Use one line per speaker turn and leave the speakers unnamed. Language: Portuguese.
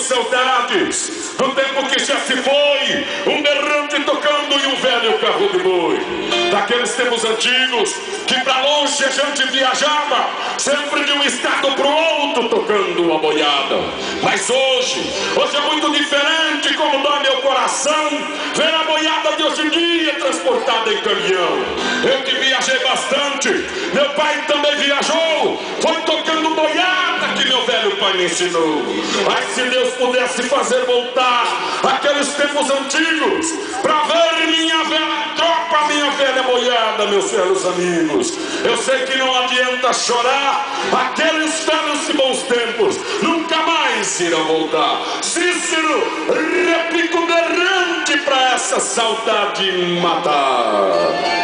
Saudades do tempo que já se foi, um berrante tocando e um velho carro de boi. Daqueles tempos antigos que pra longe a gente viajava, sempre de um estado pro outro tocando uma boiada. Mas hoje é muito diferente, como dói meu coração ver a boiada de hoje em dia transportada em caminhão. Eu que viajei bastante, meu pai também viajou, foi tocando boiada que meu velho pai me ensinou. Mas se Deus pudesse fazer voltar aqueles tempos antigos pra ver minha velha tropa, minha velha boiada, meus velhos amigos, eu sei que não adianta chorar, aqueles velhos e bons tempos nunca mais irão voltar. Cícero, repico berrante pra essa saudade matar.